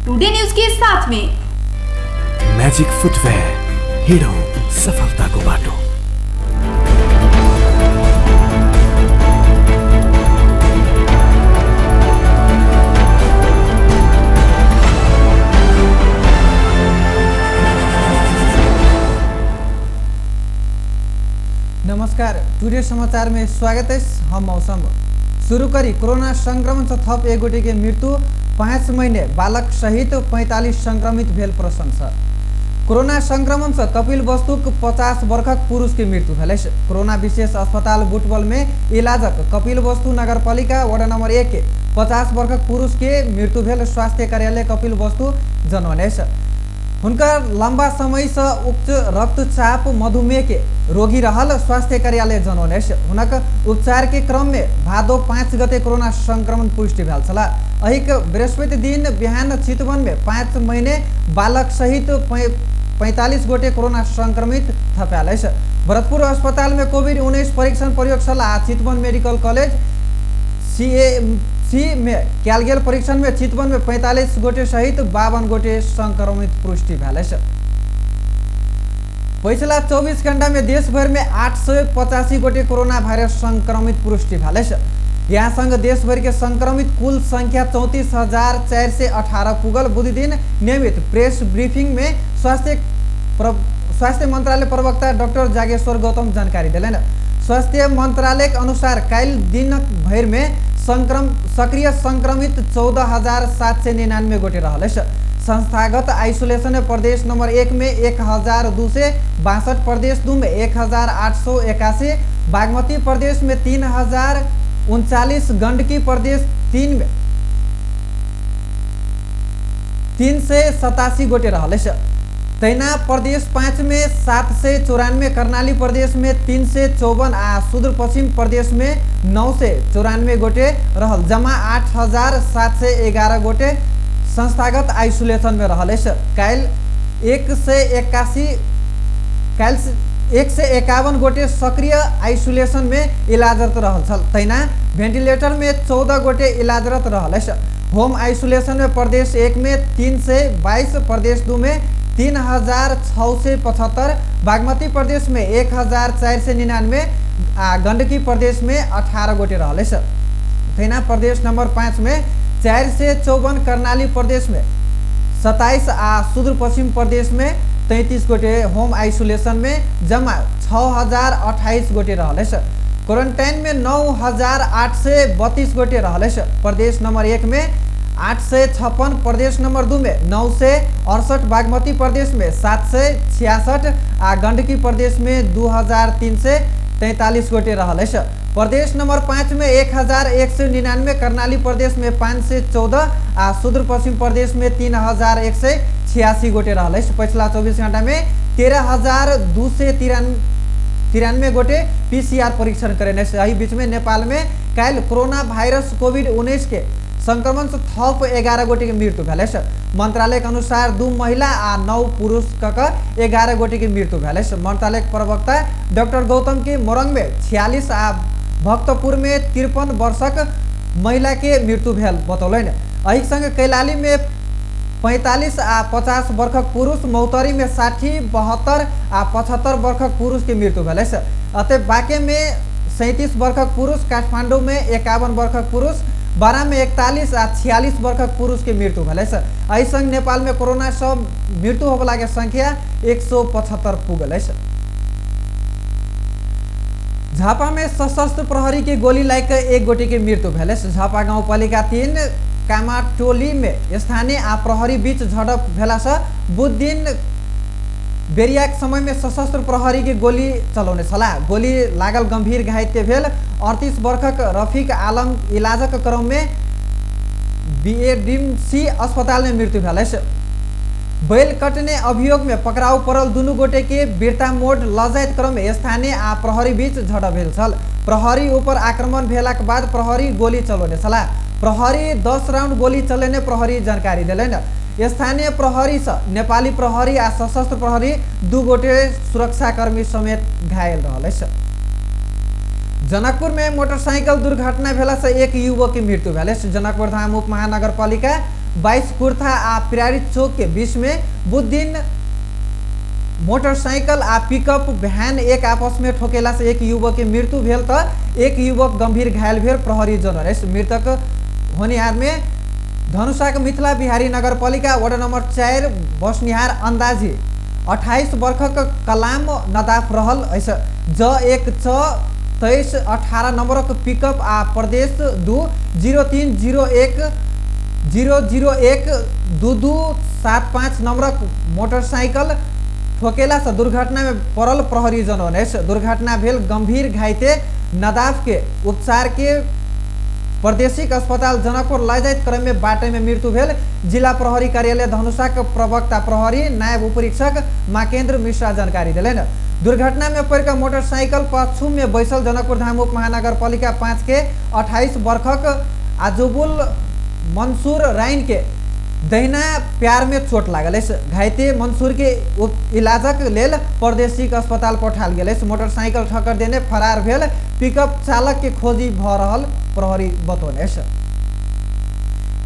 Today news के साथ में मैजिक फुटवेयर, हिड़ो सफलता को बाटो। नमस्कार, टुडे समाचार में स्वागत है। हम मौसम शुरू करी। कोरोना संक्रमण से थप एक गोटे की मृत्यु, 5 महीने बालक सहित 45 संक्रमित भेल प्रशंसा। कोरोना संक्रमण से कपिल वस्तुक 50 वर्षक पुरुष की मृत्यु भेल। कोरोना विशेष अस्पताल बुटवल में इलाजक कपिल वस्तु नगरपालिका वार्ड नंबर 1 के 50 वर्षक पुरुष के मृत्यु भेल। स्वास्थ्य कार्यालय कपिल वस्तु जनवने हुनकर लंबा समय से उच्च रक्तचाप मधुमेह के रोगी रहल स्वास्थ्य कार्यालय जनौने। हुनक उपचार के क्रम में भादो 5 गते कोरोना संक्रमण पुष्टि भेल छला। अहिक बृहस्पति दिन बिहान चितवन में 5 महीने बालक सहित 45 गोटे कोरोना संक्रमित थपाल। भरतपुर अस्पताल में कोविड-19 परीक्षण प्रयोगशाला, चितवन मेडिकल कॉलेज CAMC में कैल गेल परीक्षण में चितवन में 45 गोटे सहित 52 गोटे संक्रमित पुष्टि भेल। पिछला 24 घंटा में देश भर में 885 गोटे कोरोना वायरस संक्रमित पुष्टि भेल। यहाँ संग देश भर के संक्रमित कुल संख्या 34,418 पुगल। बुध दिन नियमित प्रेस ब्रीफिंग में स्वास्थ्य मंत्रालय प्रवक्ता डॉक्टर जागेश्वर गौतम जानकारी दिलेन। स्वास्थ्य मंत्रालय के अनुसार काल दिन भर में सक्रिय संक्रमित 14,799 गोटे रहल। संस्थागत आइसोलेशन में प्रदेश नंबर 1 में 1,262, प्रदेश 2 में 1,881, बागमती प्रदेश में 3,039, गंडकी प्रदेश 3 में 387 गोटे रहल। तैना प्रदेश 5 में 794, करनाली प्रदेश में 354 आ सुदूर पश्चिम प्रदेश में 994 गोटे रहल। जमा 8,711 गोटे संस्थागत आइसोलेशन में रहल। काल 151 गोटे सक्रिय आइसोलेशन में इलाजरत रहल। तैना वेंटिलेटर में 14 गोटे इलाजरत रहल। होम आइसोलेशन में प्रदेश 1 में 322, प्रदेश 2 में 3,675, बागमती प्रदेश में 1,499, गंडकी प्रदेश में 18 गोटे रहल। तैना प्रदेश नंबर 5 में 454, करनाली प्रदेश में 27 आ सुदूर पश्चिम प्रदेश में 33 गोटे होम आइसोलेशन में जमा 6,028 गोटे रहल। क्वारंटाइन में 9,832 गोटे रहल। प्रदेश नंबर 1 में 856, प्रदेश नंबर 2 में 968, बागमती प्रदेश में 766 आ गंडकी प्रदेश में 2,343 गोटे रहल। प्रदेश नंबर 5 में 1,199, करनाली प्रदेश में 514 आ सुदूर पश्चिम प्रदेश में 3,186 गोटे रहल। पिछला 24 घंटा में 13,293 गोटे PCR परीक्षण करेने। यही बीच में नेपाल में काल कोरोना वायरस कोविड-19 के संक्रमण से थप 11 गोटे की मृत्यु भेल। मंत्रालय के अनुसार 2 महिला आ 9 पुरुष कक 11 गोटे की मृत्यु भेल। मंत्रालय के प्रवक्ता डॉक्टर गौतम के मोरंग में 46 आ भक्तपुर में 53 वर्षक महिला के मृत्यु भेल बतौलन। अही संग कैलाली में 45 आ 50 वर्षक पुरुष, मौतरी में 60, 72 आ 75 वर्षक पुरुष की मृत्यु भेल। अतः बांके में 37 वर्षक पुरुष, काठमांडू में 51 वर्षक पुरुष, बारा में 41 आ 46 वर्षक पुरुष की मृत्यु भेल। एहि संग नेपाल में कोरोना से मृत्यु होबला के संख्या 175 पुगल। झापा में सशस्त्र प्रहरी के गोली लाग एक गोटे की मृत्यु भेल। झापा गाउँपालिका 3 कामाटोली में स्थानीय आ प्रहरी बीच झड़प भेला से बुध दिन बेरिया के समय में सशस्त्र प्रहरी के गोली चलाउने छला। गोली लागल गंभीर घाइते भेल। 38 वर्षक रफीक आलम इलाजक क्रम में BADMC अस्पताल में मृत्यु भेल। बैल कटने अभियोग में पकड़ाउ पड़ल दुनू गोटे के वीरता मोड़ लजाइत क्रम में स्थानीय आ प्रहरी बीच झड़प भेल छल। प्रहरी ऊपर आक्रमण भेला के बाद प्रहरी गोली चलाउने छला। प्रहरी 10 राउंड गोली चलेने प्रहरी जानकारी दिलेन। स्थानीय प्रहरी से नेपाली प्रहरी आ सशस्त्र प्रहरी 2 गोटे सुरक्षाकर्मी समेत घायल रहल। जनकपुर में मोटरसाइकिल दुर्घटना भेला से एक युवक की मृत्यु भेल। जनकपुर धाम उप महानगरपालिका 22 कुर्था आ पिरारी चौक के बीच में बुध दिन मोटरसाइकिल आ पिकअप भ्यान एक आपस में ठोकेला से एक युवक के मृत्यु भेल तो एक युवक गंभीर घायल भेल। प्रहरी जनरल मृतक होनिहार में धनुषाक मिथिला बिहारी नगरपालिका वडा नंबर 4 बस्निहार अंदाजी 28 वर्षक कलाम नदाफ रहल। ऐसा ज एक 23 18 नंबरक पिकअप आ प्रदेश 2 0301 001 2275 नंबरक मोटरसाइकिल ठोकेला से दुर्घटना में पड़ल। प्रहरी जनौने दुर्घटना भेल गंभीर घायते नदाफ के उपचार के प्रादेशिक अस्पताल जनकपुर लै जाइत क्रम में बाटे में मृत्यु भेल। जिला प्रहरी कार्यालय धनुषाक प्रवक्ता प्रहरी नायब उपरीक्षक माकेन्द्र मिश्रा जानकारी दिलेन। दुर्घटना में पड़कर मोटरसाइकिल पश्चिम में बैसल जनकपुर धाम उप महानगरपालिका 5 के 28 वर्षक आजुबुल मंसूर राइन के दहिना प्यार में चोट लागल। घायते मंसूर के इलाजक लेल प्रादेशिक अस्पताल पठाल गेल। मोटरसाइकिल ठक्कर देने फरार भेल। पिकअप चालक के खोजी भ रहल प्रहरी बतौने।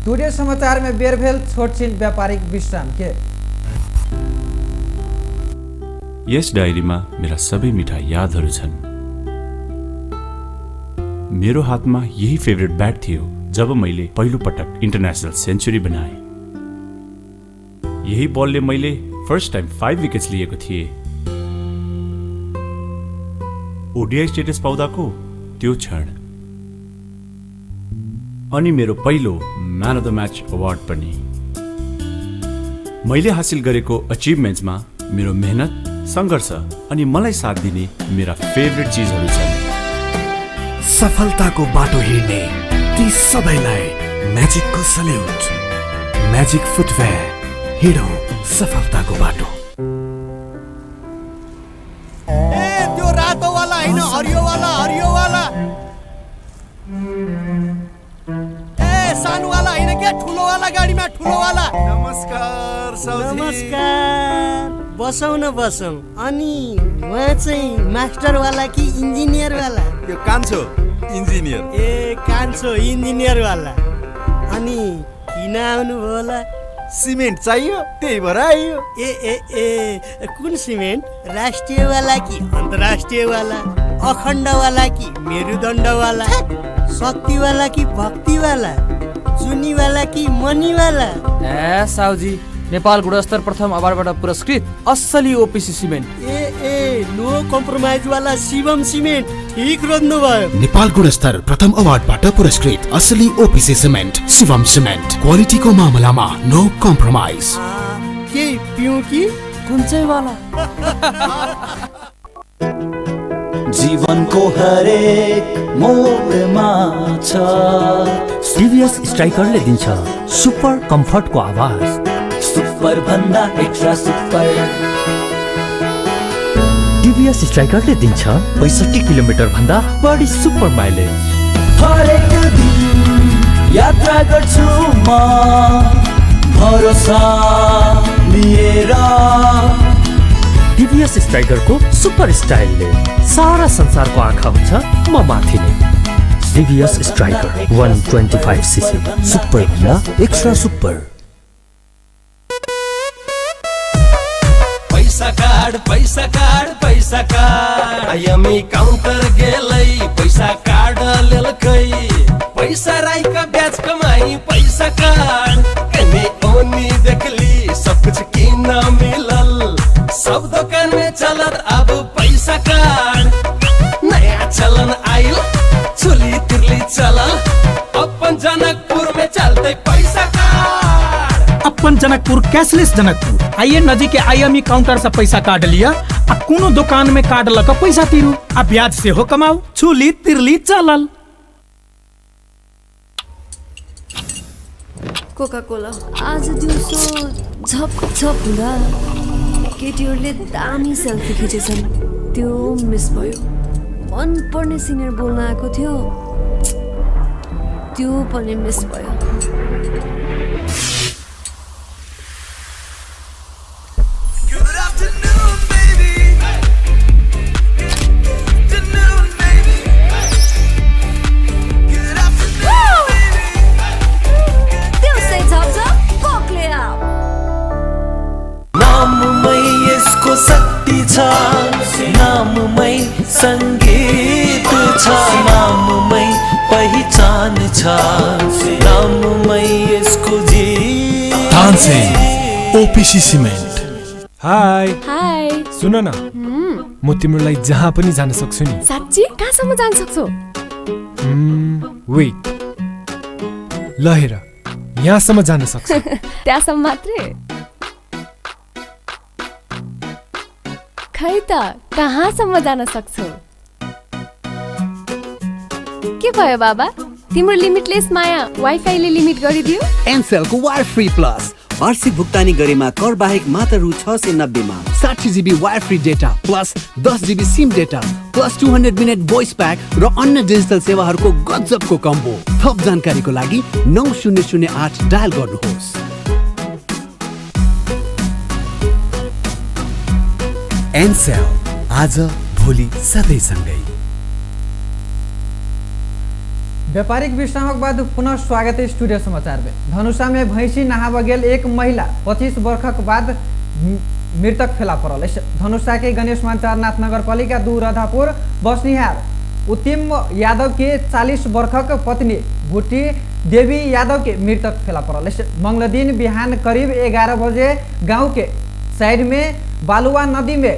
टुडे समाचार में बेर भेल छोटछिन व्यापारिक विश्राम के। यस डायरीमा मेरा सबै मिठा यादहरू छन्। मेरो हातमा यही फेभरेट ब्याट थियो जब मैले पहिलो पटक इन्टरनेशनल सेन्चुरी बनाए। यही बलले मैले फर्स्ट टाइम 5 विकेट्स लिएको थिएँ। ओडीआई स्टेटस पाउँदाको त्यो क्षण अनि मेरो पहिलो man of the match award पनि। मैले हासिल गरेको अचिभमेन्ट्समा मेरो मेहनत, सङ्घर्ष अनि मलाई साथ दिने मेरा फेभरेट चिजहरू छन्। सफलताको बाटो हिँड्ने ती सबैलाई म्याजिकको सल्युट। म्याजिक फुटवेयर, हिँडौ सफलताको बाटो। ए त्यो रातो वाला हैन, हरियो वाला, हरियो वाला। ए सानो वाला हैन के, ठुलो वाला गाडीमा ठुलो वाला। नमस्कार साउजी। नमस्कार। बसौ न बसौ। अनि उहाँ चाहिँ मास्टर वाला कि इन्जिनियर वाला? यो कान्छो इन्जिनियर। ए कान्छो इन्जिनियर वाला। अनि किन आउनु होला? सिमेन्ट चाहियो, त्यही भएर आइयो। ए ए ए कुन सिमेन्ट? राष्ट्रिय वाला कि अन्तर्राष्ट्रिय वाला? अखण्ड वाला कि मेरुदण्ड वाला? शक्ति वाला कि भक्ति वाला? चुनी वाला कि मनी वाला? ए साउजी, नेपाल गुणस्तर प्रथम अवार्डबाट पुरस्कृत असली ओपीसी सिमेन्ट। ए नो कम्प्रोमाइज वाला शिवम सिमेन्ट। ठीक रोज्नु भयो। नेपाल गुणस्तर प्रथम अवार्डबाट पुरस्कृत असली ओपीसी सिमेन्ट शिवम सिमेन्ट। क्वालिटीको मामलामा नो कम्प्रोमाइज। के पिउँ कि कुन चाहिँ वाला? जीवनको हरेक मोडमा छ टिभीएस स्ट्राइकरले दिन्छ सुपर कम्फर्टको आवाज। सुपर भन्दा एक्स्ट्रा सुपर। टिभीएस स्ट्राइकरले दिन्छ 65 किलोमिटर भन्दा बढी सुपर माइलेज। हरेक दिन यात्रा गर्छु म भरोसा लिएर। टिभीएस स्ट्राइकरको सुपर स्टाइलले सारा संसारको आँखा हुन्छ म माथि नै। टिभीएस स्ट्राइकर 125 सीसी सुपर भन्दा एक्स्ट्रा सुपर। पैसा कार्ड आइएमई काउन्टर गेलै पैसा कार्ड लेलकै। पैसा राईका ब्याज कमाई पैसा कार्ड कने ओनी देखली सब कुछ किन मिलल। सब दुकान में चलत अब पैसा कार्ड। नया चलन आइल चोली तिरली चलल। अपन जनकपुर में चलते पैसा कार्ड। अपन जनकपुर कैशलेस जनकपुर। आइए नजीक के आईएमई काउंटर से पैसा काट लिया आ कोनो दुकान में कार्ड लगा पैसा तिरू आ ब्याज से हो कमाऊ। चुली तिरली चलल। कोका कोला आज दिउँसो झप झप हुँदा केटीहरूले दामी सेल्फी खिचेछन्। त्यो मिस भयो। मन पर्ने सिनियर बोल्न आएको थियो, त्यो पनि मिस भयो। They'll say top top. संगीत छ नाममै पहिचान छ नाममै यसको जीत तानसेन ओपीसी सिमेन्ट। हाई हाई। सुन न, म तिम्रो लागि जहाँ पनि जान सक्छु नि। साच्ची? कहाँसम्म जान सक्छौ? वेट, ल हेर, यहाँसम्म जान सक्छु। त्यहाँसम्म मात्रै? खै त कहाँसम्म जान सक्छौ? के भयो बाबा, तिम्रो लिमिटलेस माया वाइफाईले लिमिट गरिदियो? एनसेलको वायर फ्री प्लस वार्षिक भुक्तानी गरेमा कर बाहेक मात्र रु 690 मा 60 GB wire free data plus 10 GB SIM data plus 200 minute voice pack र अन्य डिजिटल सेवाहरूको गजबको कम्बो। थप जानकारीको लागि 9008 डायल गर्नुहोस्। एनसेल, आज भोलि सधैँ सँगै। व्यापारिक विश्रामक बाद पुनः स्वागत है स्टूडियो समाचार में। धनुषा में भैंसी नहाव गेल एक महिला 25 वर्षक बाद मृतक फेला पड़ल। धनुषा के गणेश मानचारनाथ नगर पालिका 2 राधापुर बसनिहार उत्तिम यादव के 40 वर्षक पत्नी भुट्टी देवी यादव के मृतक फेला पड़ल। मंगल दिन बिहान करीब 11 बजे गांव के साइड में बालुआ नदी में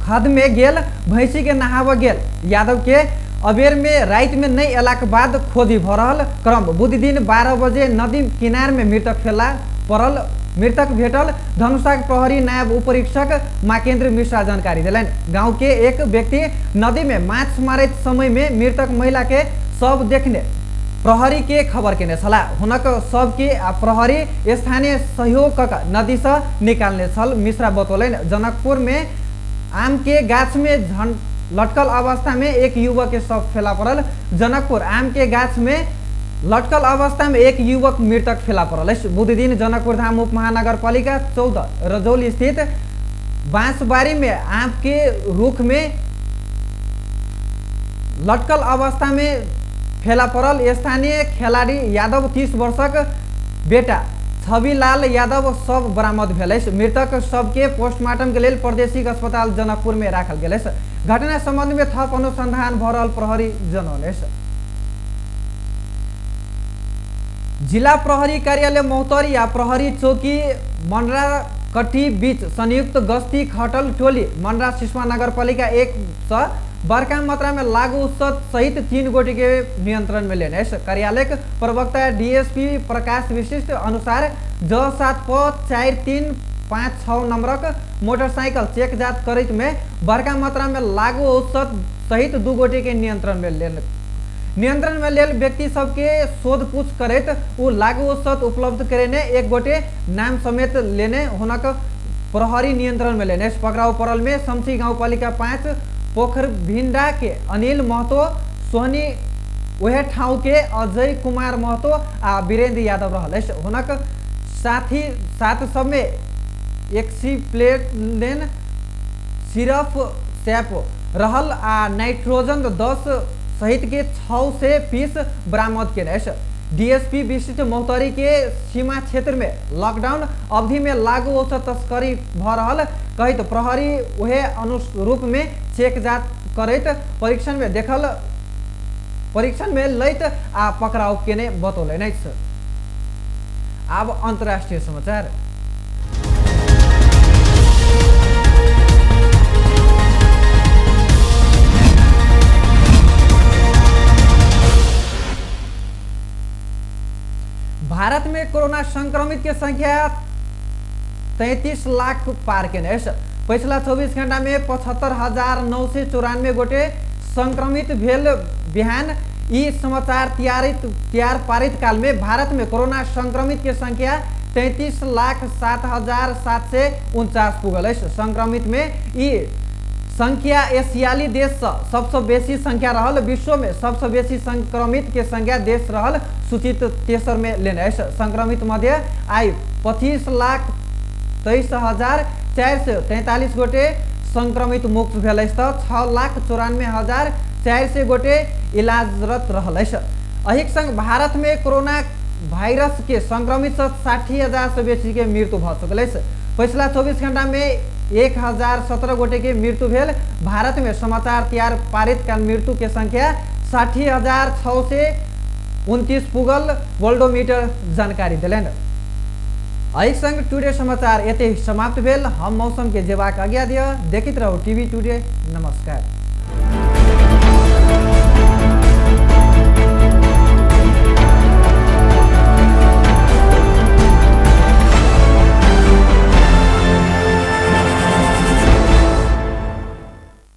खाद में गेल भैंसी के नहाव गेल यादव के अबेर में रात में नहीं अलाक बाद खोजी भरल क्रम बुध दिन 12 बजे नदी किनार में मृतक फेला पड़ल। मृतक भेटल धनुषा प्रहरी नायब उपरीक्षक माकेन्द्र मिश्रा जानकारी दिलन। गांव के एक व्यक्ति नदी में माछ मारे समय में मृतक महिला के शव देखने प्रहरी के खबर केने छला। हुनक शव के प्रहरी स्थानीय सहयोग नदी से निकालने छल। मिश्रा बतौलन जनकपुर में आम के गाछ में लटकल अवस्था में एक युवक के शव फेला पड़ल। जनकपुर आम के गाछ में लटकल अवस्था में एक युवक मृतक फेला पड़ल। बुध दिन जनकपुर धाम उप महानगर पालिका 14 रजौली स्थित बांसबारी में आम के रुख में लटकल अवस्था में फेला पड़ल। स्थानीय खिलाड़ी यादव 30 वर्षक बेटा छविलाल यादव शव बरामद भेल। मृतक शव के पोस्टमार्टम के लिए प्रादेशिक अस्पताल जनकपुर में राखल गेल। घटना संबंध में थप अनुसंधान भरल प्रहरी जनौले। जिला प्रहरी कार्यालय मौतरी या प्रहरी चौकी मंडराकट्टी बीच संयुक्त गश्ती खटल टोली मंडरा सिस्मा नगर पालिका 1 से बड़का मात्रा में लागू औषध सहित 3 गोटी के नियंत्रण में लेने। कार्यालय प्रवक्ता डीएसपी प्रकाश विशिष्ट अनुसार J74356 नंबरक मोटरसाइकिल चेक जांच करत में बड़का मात्रा में लागू औषध सहित 2 गोटी के नियंत्रण में लेल व्यक्ति सबके शोधपूछ करत वो लागू औषध उपलब्ध करेने 1 गोटे नाम समेत लेने हुनक प्रहरी नियंत्रण में लेने। पकड़ाव पड़ल में समसी गाँव पालिका 5 पोखर भिंडा के अनिल महतो सोहनी वह ठाउँ के अजय कुमार महतो आ वीरेंद्र यादव रहल। हुनक साथ सब में एक्सीप्लेन सिरप सैप रहल आ नाइट्रोजन 10 सहित के 6 से पीस बरामद केने। डीएसपी विशिष्ट मौतरी के सीमा क्षेत्र में लॉकडाउन अवधि में लागू औषध तस्करी भ रहल कहित प्रहरी वह अनुरूप में चेक जांच करत परीक्षण में लैत आ पकड़ाव केने बतौलन। अब अंतर्राष्ट्रीय समाचार। भारत में कोरोना संक्रमित के संख्या 33 लाख पार केने। पिछला 24 घंटा में 75,994 गोटे संक्रमित भेल। बिहान ई समाचार तैयार पारित काल में भारत में कोरोना संक्रमित के संख्या 33,07,749 पुगल। संक्रमित में ई संख्या एशियाली देश सबसे बेसी संख्या रहल। विश्व में सबसे बेसी संक्रमित के संख्या देश रहल सूचित तेसर में लेने। संक्रमित मध्य आयु 25,23,443 गोटे संक्रमित मुक्त भेल। 6,94,400 गोटे इलाजरत रहल। अहिक संग भारत में कोरोना वायरस के संक्रमित 60,000 से बेसी के मृत्यु भ चुकल। पिछला 24 घंटा में 1017 गोटे की मृत्यु भेल। भारत में समाचार तैयार पारित का मृत्यु के संख्या 60,629 पुगल वर्ल्डोमीटर जानकारी दिलेन। अहिक संग टुडे समाचार यति समाप्त भेल। हम मौसम के जेबाक आज्ञा दिए। देखित रहो टीवी टुडे। नमस्कार।